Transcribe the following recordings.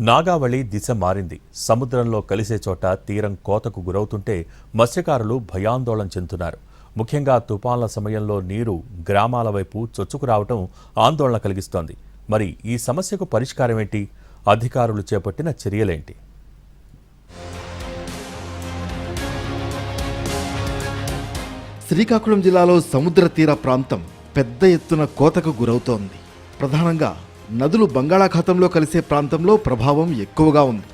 నాగావళి దిశ మారింది. సముద్రంలో కలిసే చోట తీరం కోతకు గురవుతుంటే మత్స్యకారులు భయాందోళన చెందుతున్నారు. ముఖ్యంగా తుఫాన్ల సమయంలో నీరు గ్రామాల వైపు చొచ్చుకురావటం ఆందోళన కలిగిస్తోంది. మరి ఈ సమస్యకు పరిష్కారం ఏంటి? అధికారులు చేపట్టిన చర్యలేంటి? శ్రీకాకుళం జిల్లాలో సముద్ర తీర ప్రాంతం పెద్ద ఎత్తున కోతకు గురవుతోంది. ప్రధానంగా నదులు బంగాళాఖాతంలో కలిసే ప్రాంతంలో ప్రభావం ఎక్కువగా ఉంది.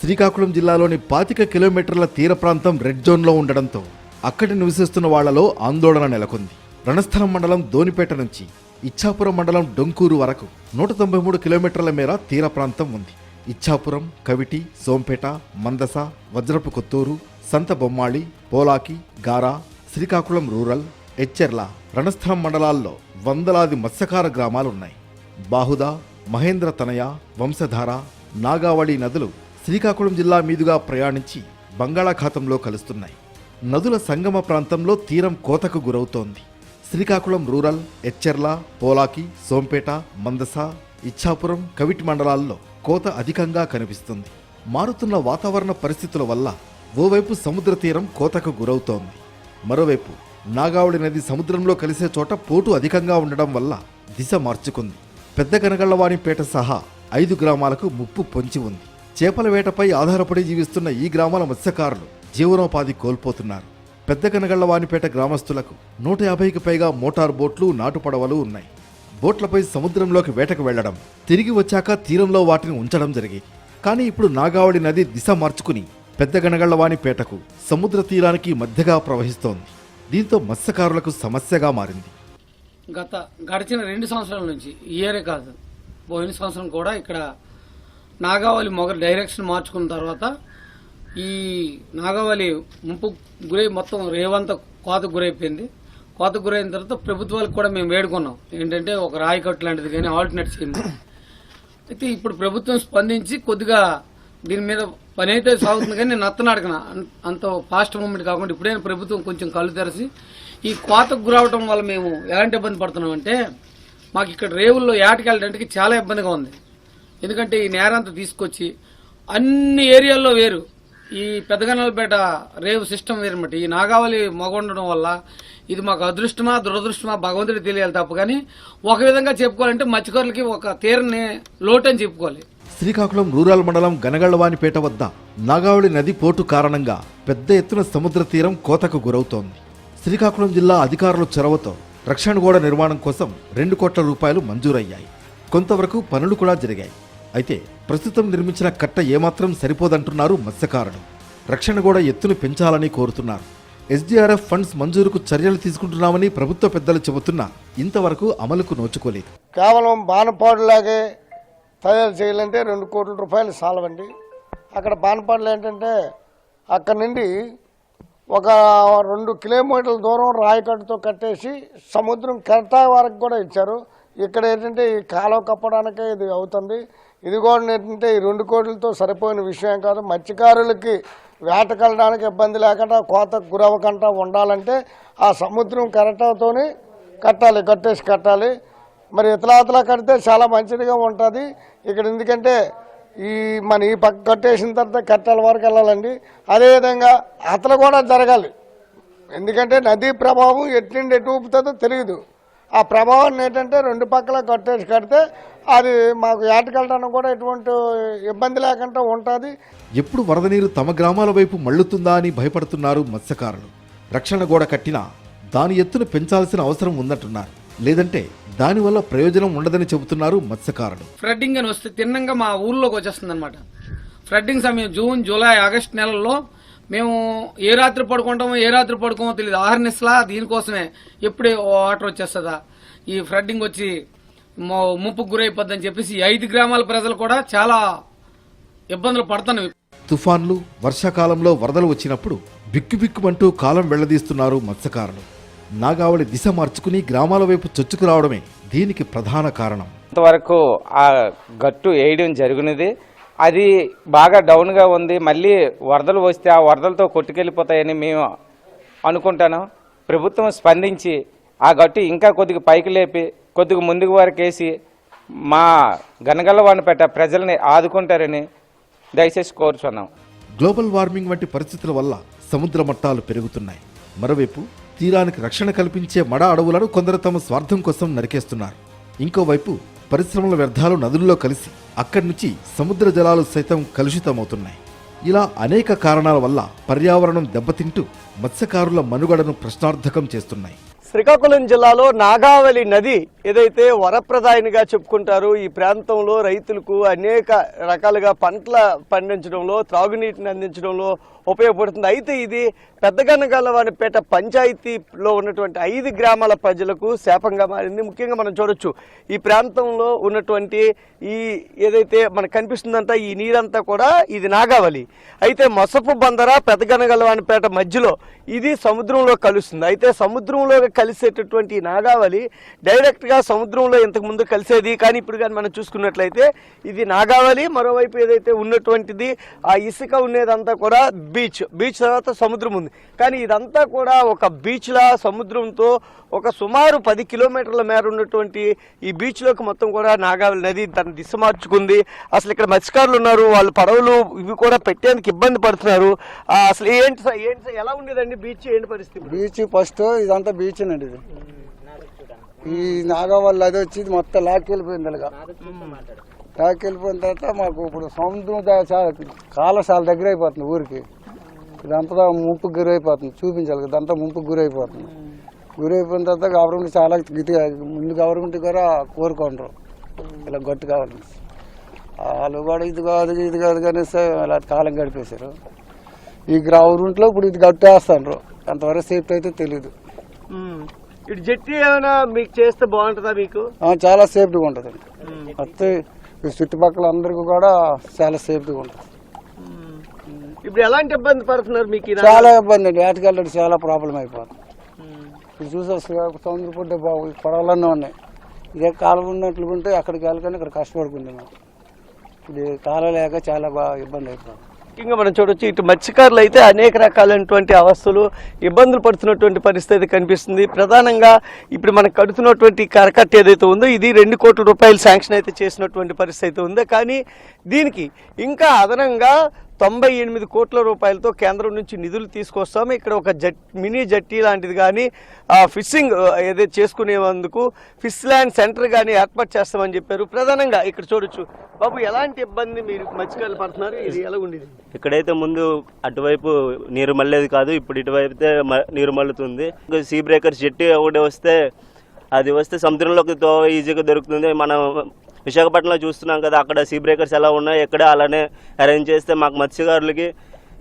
శ్రీకాకుళం జిల్లాలోని 25 కిలోమీటర్ల తీర ప్రాంతం రెడ్ జోన్లో ఉండడంతో అక్కడి నివసిస్తున్న వాళ్లలో ఆందోళన నెలకొంది. రణస్థలం మండలం దోనిపేట నుంచి ఇచ్ఛాపురం మండలం డొంకూరు వరకు 193 కిలోమీటర్ల మేర తీర ప్రాంతం ఉంది. ఇచ్ఛాపురం, కవిటి, సోంపేట, మందస, వజ్రపు కొత్తూరు, సంత బొమ్మాళి, పోలాకి, గారా, శ్రీకాకుళం రూరల్, ఎచ్చెర్ల, రణస్థలం మండలాల్లో వందలాది మత్స్యకార గ్రామాలున్నాయి. బాహుదా, మహేంద్ర తనయ, వంశధార, నాగావళి నదులు శ్రీకాకుళం జిల్లా మీదుగా ప్రయాణించి బంగాళాఖాతంలో కలుస్తున్నాయి. నదుల సంగమ ప్రాంతంలో తీరం కోతకు గురవుతోంది. శ్రీకాకుళం రూరల్, ఎచ్చెర్ల, పోలాకి, సోంపేట, మందస, ఇచ్ఛాపురం, కవిటి మండలాల్లో కోత అధికంగా కనిపిస్తుంది. మారుతున్న వాతావరణ పరిస్థితుల వల్ల ఓవైపు సముద్ర తీరం కోతకు గురవుతోంది. మరోవైపు నాగావళి నది సముద్రంలో కలిసే చోట పోటు అధికంగా ఉండడం వల్ల దిశ మార్చుకుంది. పెద్ద గనగళ్లవానిపేట సహా 5 గ్రామాలకు ముప్పు పొంచి ఉంది. చేపల వేటపై ఆధారపడి జీవిస్తున్న ఈ గ్రామాల మత్స్యకారులు జీవనోపాధి కోల్పోతున్నారు. పెద్ద గనగళ్లవానిపేట గ్రామస్తులకు 150కి పైగా మోటార్ బోట్లు, నాటు పడవలు ఉన్నాయి. బోట్లపై సముద్రంలోకి వేటకు వెళ్లడం, తిరిగి వచ్చాక తీరంలో వాటిని ఉంచడం జరిగేది. కానీ ఇప్పుడు నాగావళి నది దిశ మార్చుకుని పెద్ద గనగళ్లవానిపేటకు, సముద్ర తీరానికి మధ్యగా ప్రవహిస్తోంది. దీంతో మత్స్యకారులకు సమస్యగా మారింది. గడిచిన 2 సంవత్సరాల నుంచి ఇయరే కాదు, పోయిన సంవత్సరం కూడా ఇక్కడ నాగావళి డైరెక్షన్ మార్చుకున్న తర్వాత ఈ నాగావళి ముంపు గురై మొత్తం రేవంతా కోతకు గురైపోయింది. కోతకు గురైన తర్వాత ప్రభుత్వాలకు కూడా మేము వేడుకున్నాం, ఏంటంటే ఒక రాయికట్టు లాంటిది కానీ ఆల్టర్నేట్ చేయండి. అయితే ఇప్పుడు ప్రభుత్వం స్పందించి కొద్దిగా దీని మీద పని అయితే సాగుతుంది. కానీ నేను నత్తనాడకన అంత ఫాస్ట్ మూమెంట్ కాకుండా ఇప్పుడైనా ప్రభుత్వం కొంచెం కళ్ళు తెరచి ఈ కోతకు గురవటం వల్ల మేము ఎలాంటి ఇబ్బంది పడుతున్నామంటే, మాకు ఇక్కడ రేవుల్లో ఏటకెళ్ళడానికి చాలా ఇబ్బందిగా ఉంది. ఎందుకంటే ఈ నేరంతా తీసుకొచ్చి అన్ని ఏరియాల్లో వేరు, ఈ పెద్దగనలపేట రేవు సిస్టమ్ వేరన్నమాట. ఈ నాగావళి ఉండడం వల్ల ఇది మాకు అదృష్టమా దురదృష్టమా భగవంతుడికి తెలియాలి తప్ప, కానీ ఒక విధంగా చెప్పుకోవాలంటే మత్స్యకారులకి ఒక తీరని లోటని చెప్పుకోవాలి. శ్రీకాకుళం రూరల్ మండలం గనగళ్లవానిపేట వద్ద నాగావళి నది పోటు కారణంగా పెద్ద ఎత్తున సముద్ర తీరం కోతకు గురవుతోంది. శ్రీకాకుళం జిల్లా అధికారుల చొరవతో రక్షణ గోడ నిర్మాణం కోసం 2 కోట్ల రూపాయలు మంజూరయ్యాయి. కొంతవరకు పనులు కూడా జరిగాయి. అయితే ప్రస్తుతం నిర్మించిన కట్ట ఏమాత్రం సరిపోదంటున్నారు మత్స్యకారులు. రక్షణ గోడ ఎత్తును పెంచాలని కోరుతున్నారు. ఎస్డీఆర్ఎఫ్ ఫండ్స్ మంజూరుకు చర్యలు తీసుకుంటున్నామని ప్రభుత్వ పెద్దలు చెబుతున్నా ఇంతవరకు అమలుకు నోచుకోలేదు. కేవలం బాణపాడులాగే తయారు చేయాలంటే 2 కోట్ల రూపాయలు చాలవండి. అక్కడ బాణపాడులు ఏంటంటే అక్కడ నుండి ఒక 2 కిలోమీటర్ల దూరం రాయికట్టుతో కట్టేసి సముద్రం కెరటా వరకు కూడా ఇచ్చారు. ఇక్కడ ఏంటంటే ఈ కాలువ కప్పడానికే ఇది అవుతుంది. ఇది కూడా ఏంటంటే ఈ 2 కోట్లతో సరిపోయిన విషయం కాదు. మత్స్యకారులకి వేటకెళ్ళడానికి ఇబ్బంది లేకుండా, కోతకు గురవకుండా ఉండాలంటే ఆ సముద్రం కెరటాతోనే కట్టాలి. మరి ఇతలాతలా కడితే చాలా మంచిదిగా ఉంటుంది ఇక్కడ. ఎందుకంటే ఈ పక్క కట్టేసిన తర్వాత కట్టాల వరకు వెళ్ళాలండి. అదేవిధంగా అతలు కూడా జరగాలి. ఎందుకంటే నదీ ప్రభావం ఎట్నుండి ఎటు ఊపుతుందో తెలియదు. ఆ ప్రభావాన్ని ఏంటంటే 2 పక్కల కడితే అది మాకు ఏటకెళ్ళడానికి కూడా ఎటువంటి ఇబ్బంది లేకుండా ఉంటుంది. ఎప్పుడు వరద నీరు తమ గ్రామాల వైపు మళ్లుతుందా అని భయపడుతున్నారు మత్స్యకారులు. రక్షణ గోడ కట్టినా దాని ఎత్తును పెంచాల్సిన అవసరం ఉందంటున్నారు. లేదంటే దానివల్ల ప్రయోజనం ఉండదని చెబుతున్నారు మత్స్యకారులు. ఫ్లడ్డింగ్ అని వస్తే తిన్నంగా మా ఊర్లోకి వచ్చేస్తుంది అనమాట. ఫ్లడ్డింగ్ సమయం జూన్, జూలై, ఆగస్టు నెలల్లో మేము ఏ రాత్రి పడుకోమో తెలియదు. ఆహర్నిస్లా దీనికోసమే ఎప్పుడే వాటర్ వచ్చేస్తుందా, ఈ ఫ్లడ్డింగ్ వచ్చి ముప్పుకు గురైపోద్దని చెప్పేసి 5 గ్రామాల ప్రజలు కూడా చాలా ఇబ్బందులు పడుతున్నారు. తుఫాన్లు, వర్షాకాలంలో వరదలు వచ్చినప్పుడు బిక్కుబిక్కుమంటూ కాలం వెళ్లదీస్తున్నారు మత్స్యకారులు. నాగావళి దిశ మార్చుకుని గ్రామాల వైపు చొచ్చుకురావడమే దీనికి ప్రధాన కారణం. ఇంతవరకు ఆ గట్టు వేయడం జరిగినది, అది బాగా డౌన్గా ఉంది. మళ్ళీ వరదలు వస్తే ఆ వరదలతో కొట్టుకెళ్ళిపోతాయని మేము అనుకుంటాను. ప్రభుత్వం స్పందించి ఆ గట్టు ఇంకా కొద్దిగా పైకి లేపి కొద్దిగా ముందుకు వరకు వేసి మా గనగలవానిపేట ప్రజల్ని ఆదుకుంటారని దయచేసి కోరుచున్నాం. గ్లోబల్ వార్మింగ్ వంటి పరిస్థితుల వల్ల సముద్ర మట్టాలు పెరుగుతున్నాయి. మరోవైపు తీరానికి రక్షణ కల్పించే మడ అడవులను కొందరు తమ స్వార్థం కోసం నరికేస్తున్నారు. ఇంకోవైపు పరిశ్రమల వ్యర్థాలు నదుల్లో కలిసి అక్కడి నుంచి సముద్ర జలాలు సైతం కలుషితమవుతున్నాయి. ఇలా అనేక కారణాల వల్ల పర్యావరణం దెబ్బతింటూ మత్స్యకారుల మనుగడను ప్రశ్నార్థకం చేస్తున్నాయి. శ్రీకాకుళం జిల్లాలో నాగావళి నది ఏదైతే వరప్రదాయనిగా చెప్పుకుంటారో ఈ ప్రాంతంలో రైతులకు అనేక రకాలుగా పంటల పండించడంలో, త్రాగునీటిని అందించడంలో ఉపయోగపడుతుంది. అయితే ఇది పెద్దగనగలవానిపేట పంచాయతీలో ఉన్నటువంటి 5 గ్రామాల ప్రజలకు శాపంగా మారింది. ముఖ్యంగా మనం చూడొచ్చు ఈ ప్రాంతంలో ఉన్నటువంటి ఈ ఏదైతే మనకు కనిపిస్తుందంట ఈ నీరంతా కూడా ఇది నాగావళి. అయితే మొసపు బందర పెద్దగనగలవానిపేట మధ్యలో ఇది సముద్రంలో కలుస్తుంది. అయితే సముద్రంలో కలిసేటటువంటి ఈ నాగావళి డైరెక్ట్గా సముద్రంలో ఇంతకుముందు కలిసేది, కానీ ఇప్పుడు కానీ మనం చూసుకున్నట్లయితే ఇది నాగావళి. మరోవైపు ఏదైతే ఉన్నటువంటిది ఆ ఇసుక ఉండేదంతా కూడా బీచ్ తర్వాత సముద్రం ఉంది. కానీ ఇదంతా కూడా ఒక బీచ్లా సముద్రంతో ఒక సుమారు 10 కిలోమీటర్ల మేర ఉన్నటువంటి ఈ బీచ్లోకి మొత్తం కూడా నాగావళి నది తన దిశ మార్చుకుంది. అసలు ఇక్కడ మత్స్యకారులు ఉన్నారు, వాళ్ళు పడవలు ఇవి కూడా పెట్టేందుకు ఇబ్బంది పడుతున్నారు. అసలు ఏంటి ఎలా ఉండేదండి బీచ్, ఏంటి పరిస్థితి? బీచ్ ఫస్ట్ ఇదంతా బీచ్ అండి. ఇది ఈ నాగావళి అది వచ్చి మొత్తం లాక్కెళ్ళిపోయింది. అలాగా లాక్కెళ్ళిపోయిన తర్వాత మాకు ఇప్పుడు సముద్రం కాలం చాలా దగ్గర అయిపోతుంది ఊరికి. ఇదంతా ముంపుకు గురైపోతుంది, చూపించాలి. ఇదంతా ముంపుకు గురైపోతుంది. గురైపోయిన తర్వాత గవర్నమెంట్ చాలా ముందు గవర్నమెంట్ కూడా కోరుకుంటారు ఇలా గట్టు కావాలి. వాళ్ళు కూడా ఇది కాదు కానీ అలా కాలం గడిపేశారు. ఈ గవర్నమెంట్లో ఇప్పుడు ఇది గట్టేస్తాండ్రు. అంతవరకు సేఫ్టీ అయితే తెలీదు. ఇటు జట్టి ఏమైనా మీకు చేస్తే బాగుంటుందా? మీకు చాలా సేఫ్టీగా ఉంటుంది. వస్తే చుట్టుపక్కల అందరికి కూడా చాలా సేఫ్టీగా ఉంటుంది. ఇప్పుడు ఎలాంటి ఇబ్బంది పడుతున్నారు? మీకు చాలా ఇబ్బంది అండి. ఏటకెళ్ళడం చాలా ప్రాబ్లం అయిపోతుంది. ఇప్పుడు చూసే సముద్ర పుట్టే పడవలన్నీ ఉన్నాయి. ఇదే కాలం ఉన్నట్లు ఉంటే అక్కడికి వెళ్ళకుండా ఇక్కడ కష్టపడుకుంది మేము. ఇది కాలం లేక చాలా బాగా ఇబ్బంది అయిపోతుంది. ముఖ్యంగా మనం చూడొచ్చు ఇటు మత్స్యకారులు అయితే అనేక రకాలైనటువంటి అవస్థలు ఇబ్బందులు పడుతున్నటువంటి పరిస్థితి కనిపిస్తుంది. ప్రధానంగా ఇప్పుడు మనకు కడుతున్నటువంటి కరకట్ట ఏదైతే ఉందో ఇది 2 కోట్ల రూపాయలు శాంక్షన్ అయితే చేసినటువంటి పరిస్థితి ఉంది. కానీ దీనికి ఇంకా అదనంగా 98 కోట్ల రూపాయలతో కేంద్రం నుంచి నిధులు తీసుకొస్తాము. ఇక్కడ ఒక మినీ జట్టి లాంటిది కానీ ఫిషింగ్ ఏదైతే చేసుకునేందుకు ఫిష్ ల్యాండ్ సెంటర్ కానీ ఏర్పాటు చేస్తామని చెప్పారు. ప్రధానంగా ఇక్కడ చూడొచ్చు బాబు, ఎలాంటి ఇబ్బంది మీరు మత్స్యకారులు పడుతున్నారు? ఇది ఎలా ఉండేది? ఇక్కడైతే ముందు అటువైపు నీరు మళ్ళేది కాదు, ఇప్పుడు ఇటువైపు అయితే నీరు మళ్ళుతుంది. సీ బ్రేకర్స్ జట్టి ఒకటి వస్తే సముద్రంలోకి ఈజీగా దొరుకుతుంది. మనం విశాఖపట్నంలో చూస్తున్నాం కదా, అక్కడ సీ బ్రేకర్స్ ఎలా ఉన్నాయి, ఎక్కడ అలానే అరేంజ్ చేస్తే మాకు మత్స్యకారులకి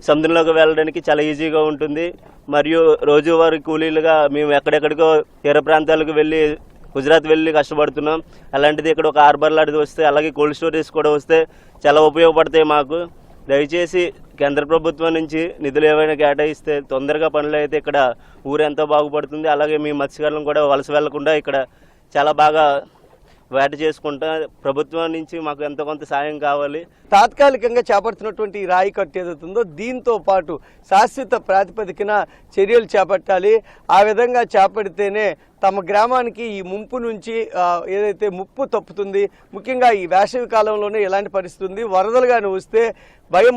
సముద్రంలోకి వెళ్ళడానికి చాలా ఈజీగా ఉంటుంది. మరియు రోజువారీ కూలీలుగా మేము ఎక్కడెక్కడికో తీర ప్రాంతాలకు వెళ్ళి గుజరాత్ వెళ్ళి కష్టపడుతున్నాం. అలాంటిది ఇక్కడ ఒక హార్బర్ లాంటిది వస్తే, అలాగే కోల్డ్ స్టోరేజ్ కూడా వస్తే చాలా ఉపయోగపడతాయి మాకు. దయచేసి కేంద్ర ప్రభుత్వం నుంచి నిధులు ఏవైనా కేటాయిస్తే తొందరగా పనులు అయితే ఇక్కడ ఊరు ఎంతో బాగుపడుతుంది. అలాగే మీ మత్స్యకారులను కూడా వలస వెళ్లకుండా ఇక్కడ చాలా బాగా వేట చేసుకుంటా. ప్రభుత్వం నుంచి మాకు ఎంతో కొంత సాయం కావాలి. తాత్కాలికంగా చేపడుతున్నటువంటి ఈ రాయి కట్టు ఏదవుతుందో దీంతో పాటు శాశ్వత ప్రాతిపదికన చర్యలు చేపట్టాలి. ఆ విధంగా చేపడితేనే తమ గ్రామానికి ఈ ముంపు నుంచి ఏదైతే ముప్పు తప్పుతుంది. ముఖ్యంగా ఈ వేసవి కాలంలోనే ఎలాంటి పరిస్థితి ఉంది, వరదలు కానీ వస్తే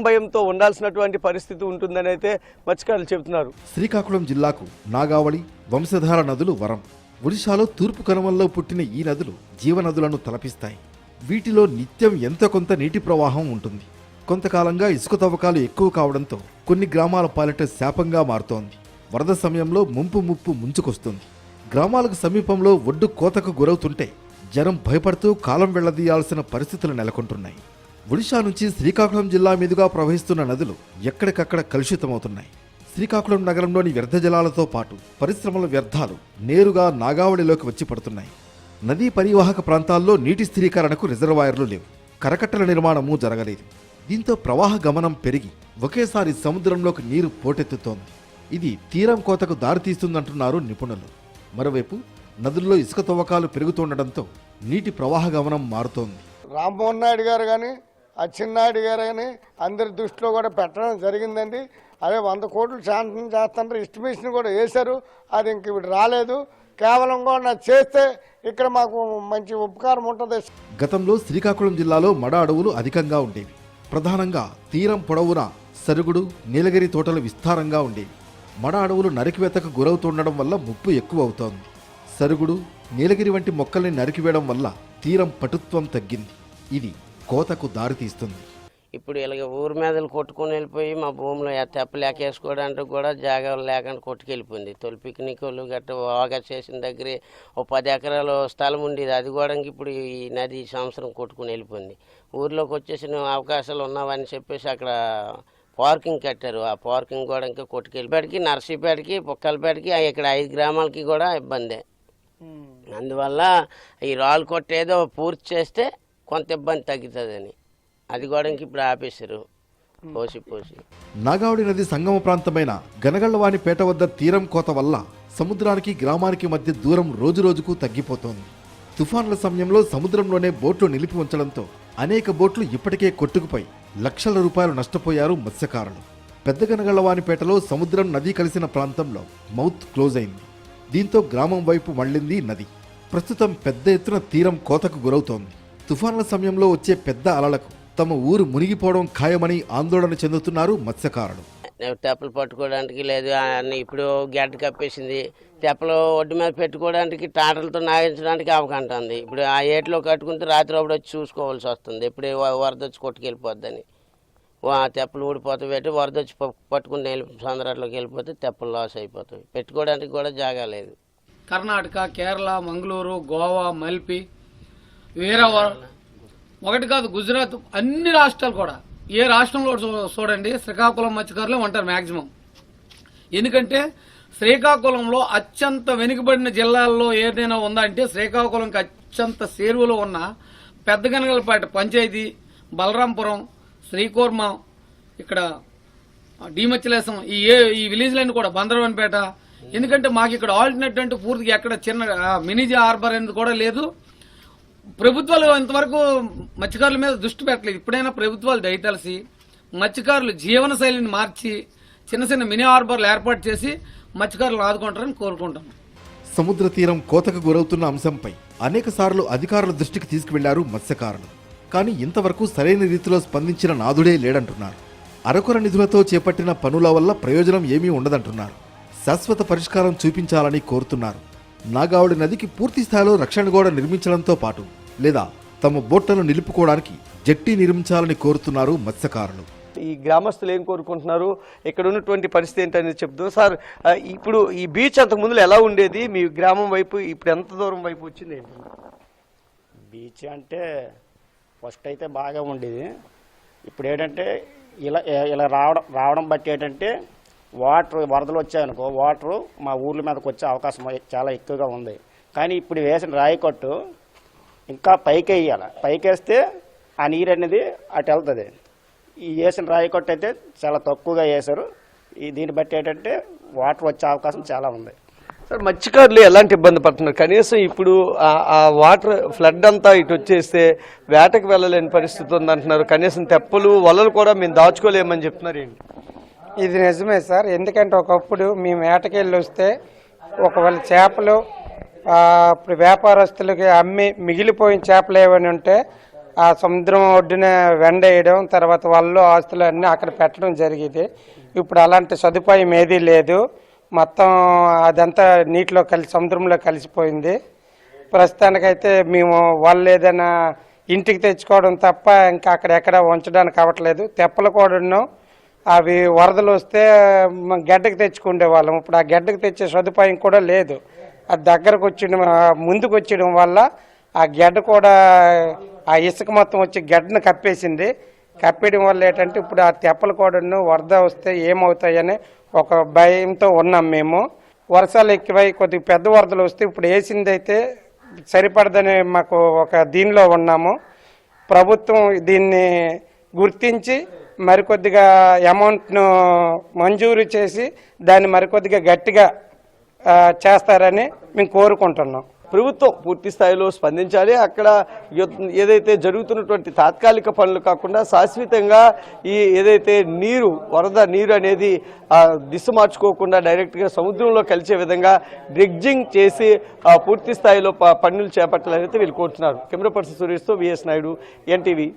భయంతో ఉండాల్సినటువంటి పరిస్థితి ఉంటుందని అయితే మత్స్యకారులు చెబుతున్నారు. శ్రీకాకుళం జిల్లాకు నాగావళి, వంశధార నదులు వరం. ఒడిశాలో తూర్పు కనుమల్లో పుట్టిన ఈ నదులు జీవనదులను తలపిస్తాయి. వీటిలో నిత్యం ఎంతో కొంత నీటి ప్రవాహం ఉంటుంది. కొంతకాలంగా ఇసుక తవ్వకాలు ఎక్కువ కావడంతో కొన్ని గ్రామాల పాలిట శాపంగా మారుతోంది. వరద సమయంలో ముప్పు ముంచుకొస్తుంది. గ్రామాలకు సమీపంలో ఒడ్డు కోతకు గురవుతుంటే జనం భయపడుతూ కాలం వెళ్లదీయాల్సిన పరిస్థితులు నెలకొంటున్నాయి. ఒడిశా నుంచి శ్రీకాకుళం జిల్లా మీదుగా ప్రవహిస్తున్న నదులు ఎక్కడికక్కడ కలుషితమవుతున్నాయి. శ్రీకాకుళం నగరంలోని వ్యర్థ జలాలతో పాటు పరిశ్రమల వ్యర్థాలు నేరుగా నాగావళిలోకి వచ్చి పడుతున్నాయి. నదీ పరివాహక ప్రాంతాల్లో నీటి స్థిరీకరణకు రిజర్వాయర్లు లేవు. కరకట్టల నిర్మాణమూ జరగలేదు. దీంతో ప్రవాహ గమనం పెరిగి ఒకేసారి సముద్రంలోకి నీరు పోటెత్తుతోంది. ఇది తీరం కోతకు దారితీస్తుందంటున్నారు నిపుణులు. మరోవైపు నదుల్లో ఇసుక తవ్వకాలు పెరుగుతుండటంతో నీటి ప్రవాహ గమనం మారుతోంది. రామ్మోహన్ నాయుడు గారు కానీ అచ్చెన్నాయుడు గారు కానీ అందరి దృష్టిలో కూడా పెట్టడం జరిగిందండి. అదే 100 కోట్లు శాంక్షన్ చేస్తుంటారు, ఎస్టిమేషన్ కూడా వేశారు. అది ఇంక ఇప్పుడు రాలేదు. కేవలం కూడా చేస్తే ఇక్కడ మాకు మంచి ఉపకారం ఉంటుంది. గతంలో శ్రీకాకుళం జిల్లాలో మడ అడవులు అధికంగా ఉండేవి. ప్రధానంగా తీరం పొడవునా సరుగుడు, నీలగిరి తోటలు విస్తారంగా ఉండేవి. మడ అడవులు నరికివేతకు గురవుతుండడం వల్ల ముప్పు ఎక్కువ అవుతోంది. సరుగుడు, నీలగిరి వంటి మొక్కల్ని నరికివేయడం వల్ల తీరం పటుత్వం తగ్గింది. ఇది కోతకు దారితీస్తుంది. ఇప్పుడు ఇలాగ ఊరి మీదలు కొట్టుకుని వెళ్ళిపోయి మా భూమిలో తెప్పలేకేసుకోవడానికి కూడా జాగాలు లేకుండా కొట్టుకెళ్ళిపోయింది. తొలి పిక్నిక్లు గట్ట బాగా చేసిన దగ్గరే 10 ఎకరాల స్థలం ఉండేది. అది కూడా ఇప్పుడు ఈ నది సంవత్సరం కొట్టుకుని వెళ్ళిపోయింది. ఊర్లోకి వచ్చేసిన అవకాశాలు ఉన్నావని చెప్పేసి అక్కడ పార్కింగ్ కట్టారు. ఆ పార్కింగ్ కూడా ఇంకా కొట్టుకెళ్ళిపేటకి, నర్సీపేటకి, పుక్కలపేటకి, ఇక్కడ 5 గ్రామాలకి కూడా ఇబ్బందే. అందువల్ల ఈ రాళ్ళు కొట్టేదో పూర్తి చేస్తే కొంత ఇబ్బంది తగ్గుతుందని అది కూడా ఇంక ఇప్పుడు ఆపేశారు పోసి. నాగావళి నది సంగమ ప్రాంతమైన గనగళ్లవానిపేట వద్ద తీరం కోత వల్ల సముద్రానికి గ్రామానికి మధ్య దూరం రోజురోజుకు తగ్గిపోతోంది. తుఫాన్ల సమయంలో సముద్రంలోనే బోట్లు నిలిపి ఉంచడంతో అనేక బోట్లు ఇప్పటికే కొట్టుకుపోయి లక్షల రూపాయలు నష్టపోయారు మత్స్యకారులు. పెద్ద గనగళ్లవానిపేటలో సముద్రం నది కలిసిన ప్రాంతంలో మౌత్ క్లోజ్ అయింది. దీంతో గ్రామం వైపు మళ్లింది నది. ప్రస్తుతం పెద్ద ఎత్తున తీరం కోతకు గురవుతోంది. తుఫాన్ల సమయంలో వచ్చే పెద్ద అలలకు తమ ఊరు మునిగిపోవడం ఖాయమని ఆందోళన చెందుతున్నారు మత్స్యకారులు. తెప్పలు పట్టుకోవడానికి లేదు, ఇప్పుడు గడ్డ కప్పేసింది. తెప్పలు ఒడ్డు మీద పెట్టుకోవడానికి టాటర్లతో నాగించడానికి అవకాశం. ఇప్పుడు ఆ ఏట్లో కట్టుకుంటే రాత్రి ఒకటి వచ్చి చూసుకోవాల్సి వస్తుంది. ఇప్పుడు వరద వచ్చి కొట్టుకెళ్ళిపోద్దని తెప్పలు ఊడిపోతాయి. పెట్టి వరద వచ్చి పట్టుకుని సముద్రంలోకి వెళ్ళిపోతే తెప్పలు లాస్ అయిపోతాయి. పెట్టుకోవడానికి కూడా జాగా లేదు. కర్ణాటక, కేరళ, మంగళూరు, గోవా, మల్పి, వీరవరం, ఒకటి కాదు గుజరాత్, అన్ని రాష్ట్రాలు కూడా, ఏ రాష్ట్రంలో చూడండి శ్రీకాకుళం మత్స్యకారులే ఉంటారు మ్యాక్సిమం. ఎందుకంటే శ్రీకాకుళంలో అత్యంత వెనుకబడిన జిల్లాల్లో ఏదైనా ఉందా అంటే శ్రీకాకుళంకి అత్యంత చేరువలో ఉన్న పెద్దగనగలపేట పంచాయతీ, బలరాంపురం, శ్రీకూర్మ, ఇక్కడ డిమచ్చలేసం, ఈ విలేజ్లన్నీ కూడా బందరవన్పేట. ఎందుకంటే మాకు ఇక్కడ ఆల్టర్నేట్ అంటూ పూర్తిగా ఎక్కడ చిన్న మినీ హార్బర్ అనేది కూడా లేదు. ప్రభుత్వాలు ఇంతవరకు మత్స్యకారుల మీద దృష్టి పెట్టలేదు. ఇప్పుడైనా ప్రభుత్వాలు దయతలిసి మత్స్యకారులు జీవన శైలిని మార్చి చిన్న చిన్న మినీ హార్బర్లు ఏర్పాటు చేసి మత్స్యకారులు ఆదుకుంటారని కోరుకుంటాం. సముద్ర తీరం కోతకు గురవుతున్న అంశంపై అనేక సార్లు అధికారుల దృష్టికి తీసుకువెళ్లారు మత్స్యకారులు. కానీ ఇంతవరకు సరైన రీతిలో స్పందించిన నాదుడే లేడంటున్నారు. అరకొర నిధులతో చేపట్టిన పనుల వల్ల ప్రయోజనం ఏమీ ఉండదంటున్నారు. శాశ్వత పరిష్కారం చూపించాలని కోరుతున్నారు. నాగావళి నదికి పూర్తి స్థాయిలో రక్షణ గోడ నిర్మించడంతో పాటు లేదా తమ బోట్లను నిలుపుకోవడానికి జట్టి నిర్మించాలని కోరుతున్నారు మత్స్యకారులు. ఈ గ్రామస్తులు ఏం కోరుకుంటున్నారు, ఇక్కడ ఉన్నటువంటి పరిస్థితి ఏంటనేది చెప్తూ సార్, ఇప్పుడు ఈ బీచ్ అంతకు ముందు ఎలా ఉండేది, మీ గ్రామం వైపు ఇప్పుడు ఎంత దూరం వైపు వచ్చింది ఏంటి? బీచ్ అంటే ఫస్ట్ అయితే బాగా ఉండేది. ఇప్పుడు ఏంటంటే ఇలా రావడం బట్టి ఏంటంటే వరదలు వచ్చాయనుకో వాటరు మా ఊర్ల మీదకి వచ్చే అవకాశం చాలా ఎక్కువగా ఉంది. కానీ ఇప్పుడు వేసిన రాయికట్టు ఇంకా పైకి వేయాలి. పైకి వేస్తే ఆ నీరు అనేది అటు వెళ్తుంది. ఈ వేసిన రాయికట్టు అయితే చాలా తక్కువగా వేశారు. దీన్ని బట్టి ఏంటంటే వాటర్ వచ్చే అవకాశం చాలా ఉంది. సార్, మత్స్యకారులు ఎలాంటి ఇబ్బంది పడుతున్నారు? కనీసం ఇప్పుడు ఆ వాటర్ ఫ్లడ్ అంతా ఇటు వచ్చేస్తే వేటకు వెళ్ళలేని పరిస్థితి ఉందంటున్నారు. కనీసం తెప్పలు వలలు కూడా మేము దాచుకోలేమని చెప్తున్నారు. ఏంటి ఇది? నిజమే సార్. ఎందుకంటే ఒకప్పుడు మేము వేటకెళ్ళి వస్తే ఒకవేళ చేపలు ఇప్పుడు వ్యాపారస్తులకి అమ్మి మిగిలిపోయిన చేపలు ఏమైనా ఉంటే ఆ సముద్రం ఒడ్డున వెండేయడం, తర్వాత వాళ్ళు ఆస్తులు అన్నీ అక్కడ పెట్టడం జరిగేది. ఇప్పుడు అలాంటి సదుపాయం ఏదీ లేదు. మొత్తం అదంతా నీటిలో సముద్రంలో కలిసిపోయింది. ప్రస్తుతానికైతే మేము వాళ్ళు ఏదైనా ఇంటికి తెచ్చుకోవడం తప్ప ఇంకా అక్కడెక్కడ ఉంచడానికి అవ్వట్లేదు. తెప్పలు కూడా అవి వరదలు వస్తే గడ్డకు తెచ్చుకునే వాళ్ళం. ఇప్పుడు ఆ గడ్డకు తెచ్చే సదుపాయం కూడా లేదు. అది దగ్గరకు ముందుకు వచ్చేయడం వల్ల ఆ గడ్డ కూడా ఆ ఇసుక మొత్తం వచ్చి గడ్డను కప్పేసింది. కప్పేయడం వల్ల ఏంటంటే ఇప్పుడు ఆ తెప్పలు కూడా వరద వస్తే ఏమవుతాయని ఒక భయంతో ఉన్నాం మేము. వర్షాలు ఎక్కువై కొద్దిగా పెద్ద వరదలు వస్తే ఇప్పుడు వేసింది అయితే సరిపడదని మాకు ఒక దీనిలో ఉన్నాము. ప్రభుత్వం దీన్ని గుర్తించి మరికొద్దిగా అమౌంట్ను మంజూరు చేసి దాన్ని మరికొద్దిగా గట్టిగా చేస్తారని మేము కోరుకుంటున్నాం. ప్రభుత్వం పూర్తి స్థాయిలో స్పందించాలి. అక్కడ ఏదైతే జరుగుతున్నటువంటి తాత్కాలిక పనులు కాకుండా శాశ్వతంగా ఈ ఏదైతే వరద నీరు అనేది దిశ మార్చుకోకుండా డైరెక్ట్గా సముద్రంలో కలిసే విధంగా డ్రెడ్జింగ్ చేసి పూర్తి స్థాయిలో పనులు చేపట్టాలని వీళ్ళు కోరుతున్నారు. కెమెరా పర్సన్ సురేష్తో విఎస్ నాయుడు, ఎన్టీవీ.